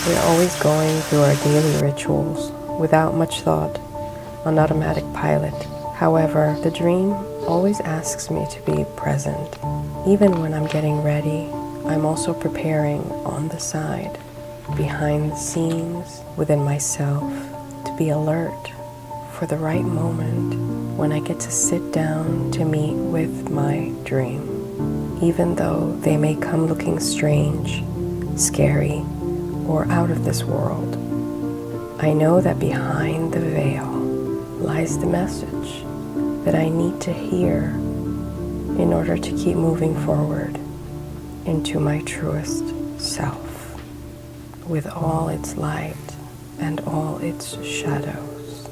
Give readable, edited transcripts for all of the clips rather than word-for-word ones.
We're always going through our daily rituals without much thought, on automatic pilot. However, the dream always asks me to be present. Even when I'm getting ready, I'm also preparing on the side, behind the scenes, within myself, to be alert for the right moment when I get to sit down to meet with my dream. Even though they may come looking strange, scary, or out of this world, I know that behind the veil lies the message that I need to hear in order to keep moving forward into my truest self, with all its light and all its shadows.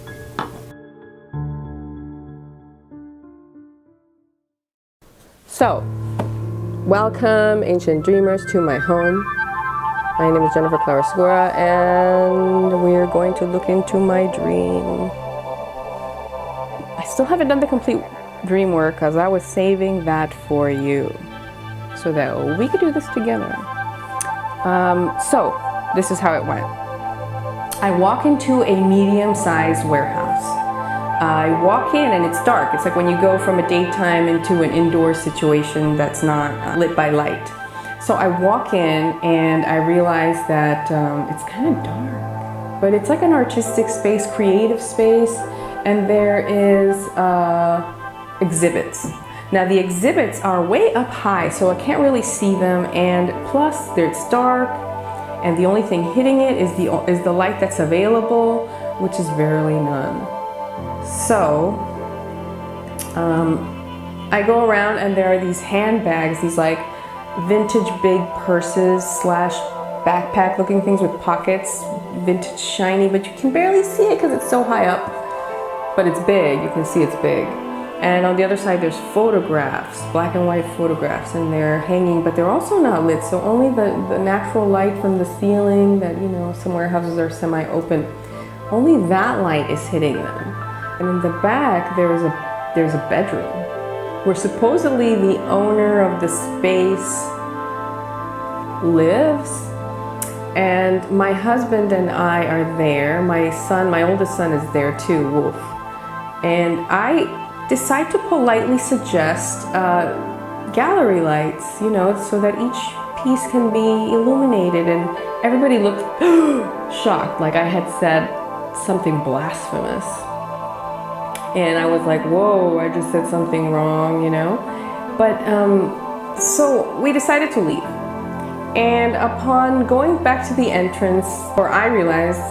So, welcome ancient dreamers to my home. My name is Jennifer Clara Segura, and we're going to look into my dream. I still haven't done the complete dream work because I was saving that for you so that we could do this together. So this is how it went. I walk into a medium-sized warehouse. I walk in and it's dark. It's like when you go from a daytime into an indoor situation that's not lit by light. So I walk in and I realize that it's kind of dark, but it's like an artistic space, creative space, and there is exhibits. Now the exhibits are way up high, so I can't really see them, and plus it's dark, and the only thing hitting it is the light that's available, which is barely none. So I go around and there are these handbags, these like vintage big purses slash backpack looking things with pockets, vintage shiny, but you can barely see it because it's so high up, but it's big. You can see it's big. And on the other side there's photographs, black and white photographs, and they're hanging, but they're also not lit, so only the natural light from the ceiling that, you know, some warehouses are semi-open, only that light is hitting them. And in the back there's a bedroom where supposedly the owner of the space lives, and my husband and I are there. My oldest son is there too, Wolfe. And I decide to politely suggest gallery lights, you know, so that each piece can be illuminated, and everybody looked shocked, like I had said something blasphemous. And I was like, whoa, I just said something wrong, you know? But, so we decided to leave. And upon going back to the entrance, I realized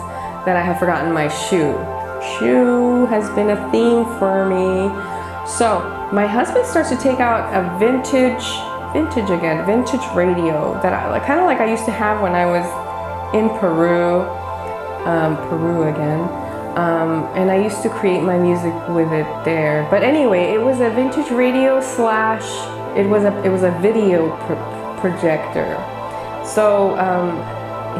that I had forgotten my shoe. Shoe has been a theme for me. So my husband starts to take out a vintage radio that I kind of like I used to have when I was in Peru, and I used to create my music with it there. But anyway, it was a vintage radio slash, it was a video projector. So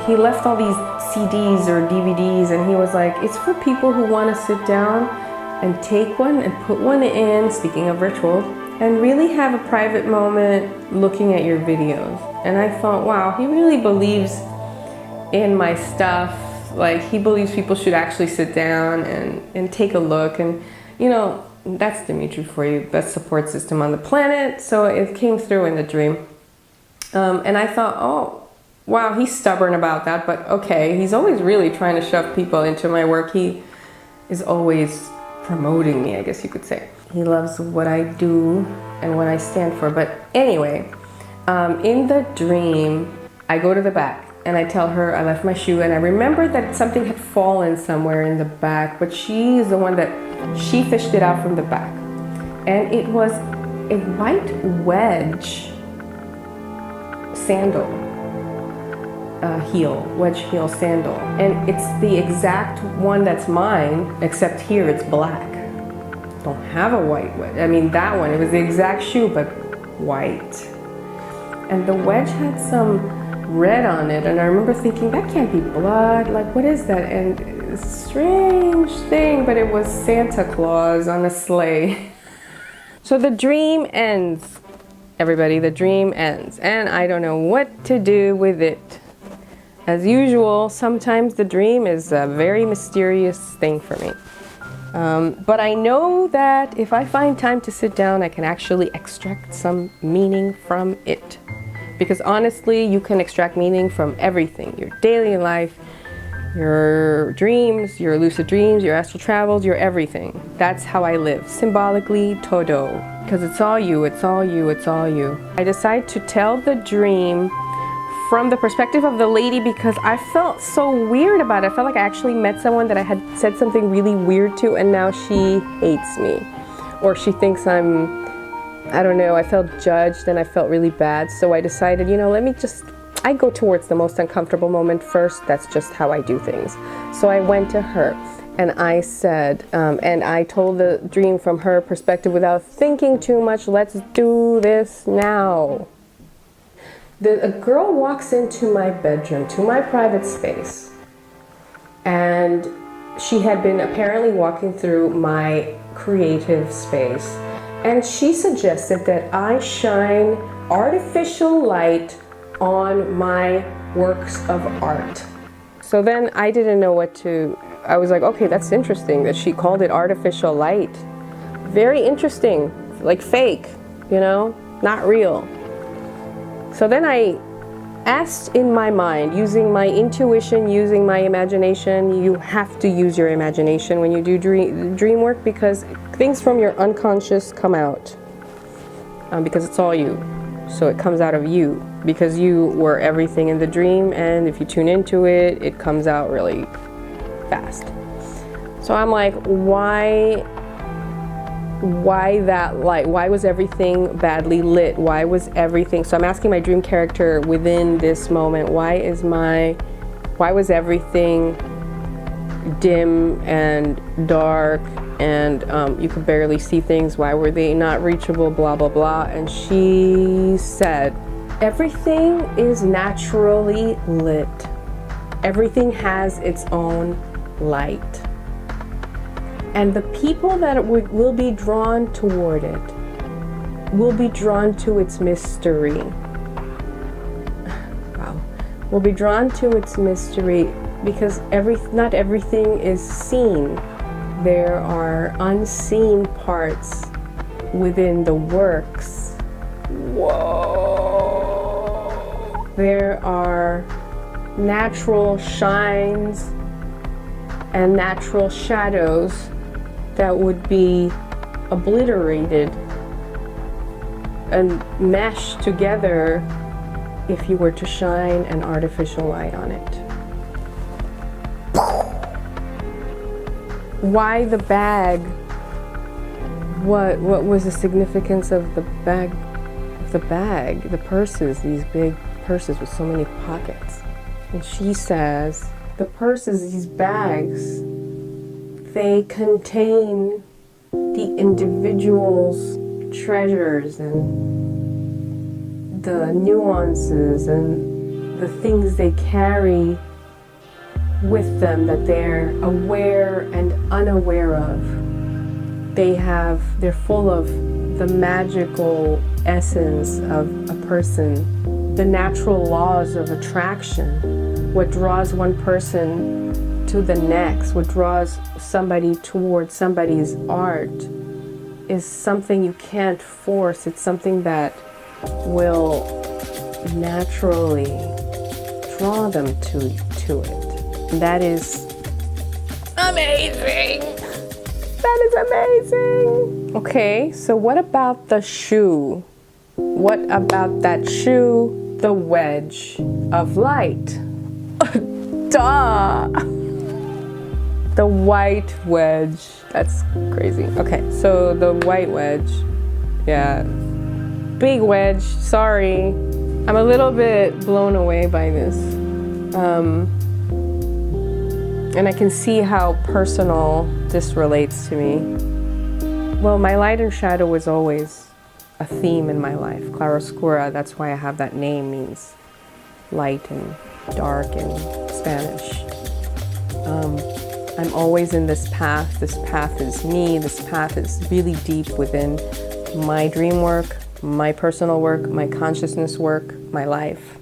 he left all these CDs or DVDs, and he was like, it's for people who want to sit down and take one and put one in, speaking of ritual, and really have a private moment looking at your videos. And I thought, wow, he really believes in my stuff. Like, he believes people should actually sit down and take a look. And, you know, that's Dmitry for you, best support system on the planet. So it came through in the dream. And I thought, oh, wow, he's stubborn about that, but okay. He's always really trying to shove people into my work. He is always promoting me, I guess you could say. He loves what I do and what I stand for. But anyway, in the dream, I go to the back. And I tell her I left my shoe, and I remember that something had fallen somewhere in the back, but she is the one she fished it out from the back. And it was a white wedge sandal, wedge heel sandal. And it's the exact one that's mine, except here it's black. Don't have a white wedge. I mean, that one, it was the exact shoe, but white. And the wedge had some red on it, and I remember thinking, that can't be blood, like what is that? And it's a strange thing, but it was Santa Claus on a sleigh. So the dream ends, everybody, the dream ends, and I don't know what to do with it. as usual, sometimes the dream is a very mysterious thing for me. But I know that if I find time to sit down, I can actually extract some meaning from it. Because honestly, you can extract meaning from everything. Your daily life, your dreams, your lucid dreams, your astral travels, your everything. That's how I live. Symbolically, todo. Because it's all you, it's all you, it's all you. I decided to tell the dream from the perspective of the lady because I felt so weird about it. I felt like I actually met someone that I had said something really weird to, and now she hates me. Or she thinks I don't know, I felt judged and I felt really bad. So I decided, I go towards the most uncomfortable moment first. That's just how I do things. So I went to her and I said, and I told the dream from her perspective without thinking too much, let's do this now. A girl walks into my bedroom, to my private space, and she had been apparently walking through my creative space, and she suggested that I shine artificial light on my works of art. So then I didn't know I was like, okay, that's interesting that she called it artificial light. Very interesting, like fake, not real. So then I asked in my mind, using my intuition, using my imagination. You have to use your imagination when you do dream work because things from your unconscious come out because it's all you. So it comes out of you because you were everything in the dream, and if you tune into it, it comes out really fast. So I'm like, why that light? Why was everything badly lit? Why was everything? So I'm asking my dream character within this moment, why was everything dim and dark and you could barely see things? Why were they not reachable? Blah, blah, blah. And she said, everything is naturally lit. Everything has its own light. And the people that will be drawn toward it will be drawn to its mystery. Wow. Will be drawn to its mystery because not everything is seen. There are unseen parts within the works. Whoa. There are natural shines and natural shadows that would be obliterated and meshed together if you were to shine an artificial light on it. Why the bag? What was the significance of the bag? The purses, these big purses with so many pockets. And she says, the purses, these bags, they contain the individual's treasures and the nuances and the things they carry with them that they're aware and unaware of. They're full of the magical essence of a person, the natural laws of attraction, what draws one person to the next, what draws somebody towards somebody's art is something you can't force. It's something that will naturally draw them to it. And that is amazing. That is amazing. Okay, so what about the shoe? What about that shoe? The wedge of light. Duh. The white wedge. That's crazy. Okay, so the white wedge. Yeah. Big wedge. Sorry. I'm a little bit blown away by this. And I can see how personal this relates to me. Well, my light and shadow was always a theme in my life. Claroscura, that's why I have that name, means light and dark in Spanish. I'm always in this path. This path is me. This path is really deep within my dream work, my personal work, my consciousness work, my life.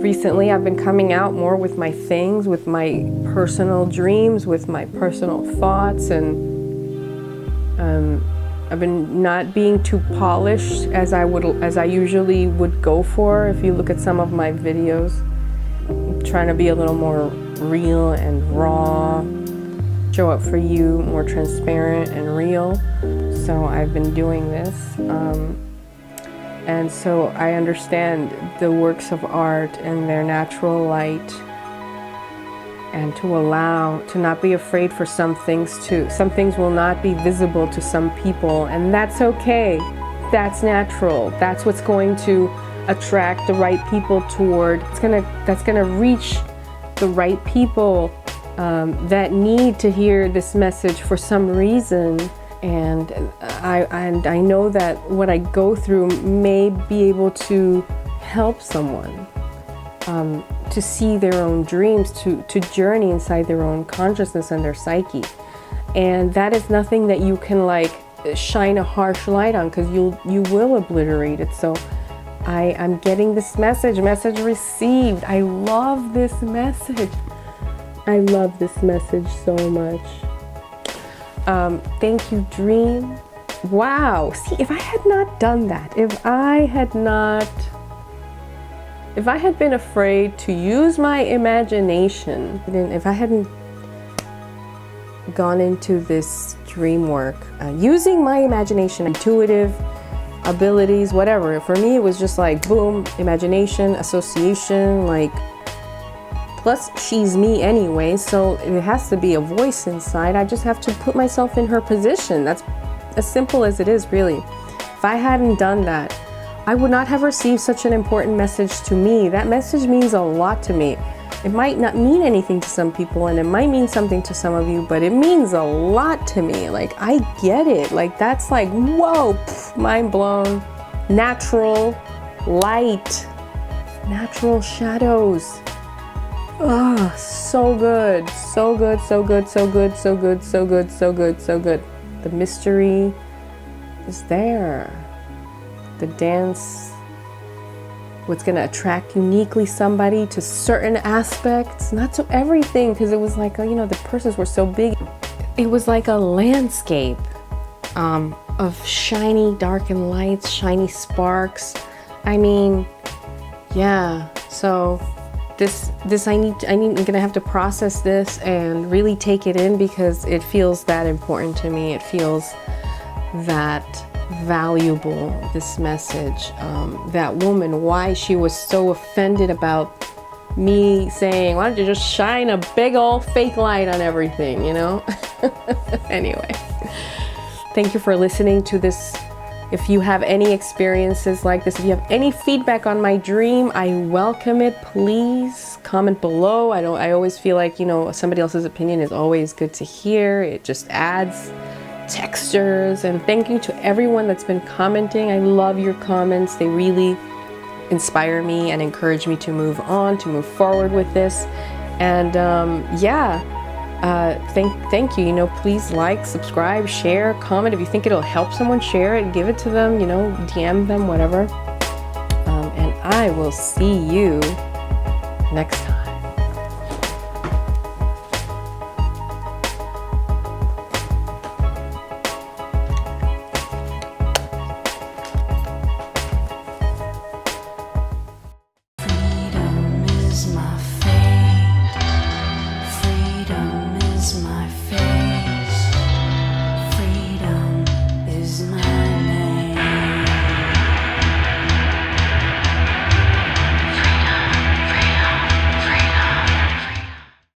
recently I've been coming out more with my things, with my personal dreams, with my personal thoughts, and I've been not being too polished as I usually would go for. If you look at some of my videos, I'm trying to be a little more real and raw, show up for you, more transparent and real. So I've been doing this. And so I understand the works of art and their natural light, and to not be afraid for some things will not be visible to some people, and that's okay. That's natural. That's what's going to attract the right people that's gonna reach the right people that need to hear this message for some reason. And I know that what I go through may be able to help someone to see their own dreams, to journey inside their own consciousness and their psyche. And that is nothing that you can like shine a harsh light on, because you will obliterate it. So I'm getting this message received. I love this message. I love this message so much. Thank you, Dream. Wow. See, if I had not done that, if I had been afraid to use my imagination, if I hadn't gone into this dream work, using my imagination, intuitive abilities, whatever, for me it was just like, boom, imagination, association, like, plus she's me anyway, so it has to be a voice inside. I just have to put myself in her position. That's as simple as it is, really. If I hadn't done that, I would not have received such an important message to me. That message means a lot to me. It might not mean anything to some people, and it might mean something to some of you, but it means a lot to me. Like, I get it. Like, that's like, whoa, mind blown. Natural light, natural shadows. Oh, so good, so good, so good, so good, so good, so good, so good, so good. The mystery is there. The dance, what's going to attract uniquely somebody to certain aspects, not to everything, because it was like, the persons were so big. It was like a landscape of shiny, darkened lights, shiny sparks. I mean, yeah, so I'm gonna have to process this and really take it in, because it feels that important to me. It feels that valuable, this message. That woman, why she was so offended about me saying, why don't you just shine a big old fake light on everything, Anyway, thank you for listening to this. If you have any experiences like this, if you have any feedback on my dream, I welcome it. Please comment below. I always feel like, somebody else's opinion is always good to hear. It just adds textures. And thank you to everyone that's been commenting. I love your comments. They really inspire me and encourage me to move on, to move forward with this. And thank you. Please like, subscribe, share, comment. If you think it'll help someone, share it, give it to them, DM them, whatever. And I will see you next time.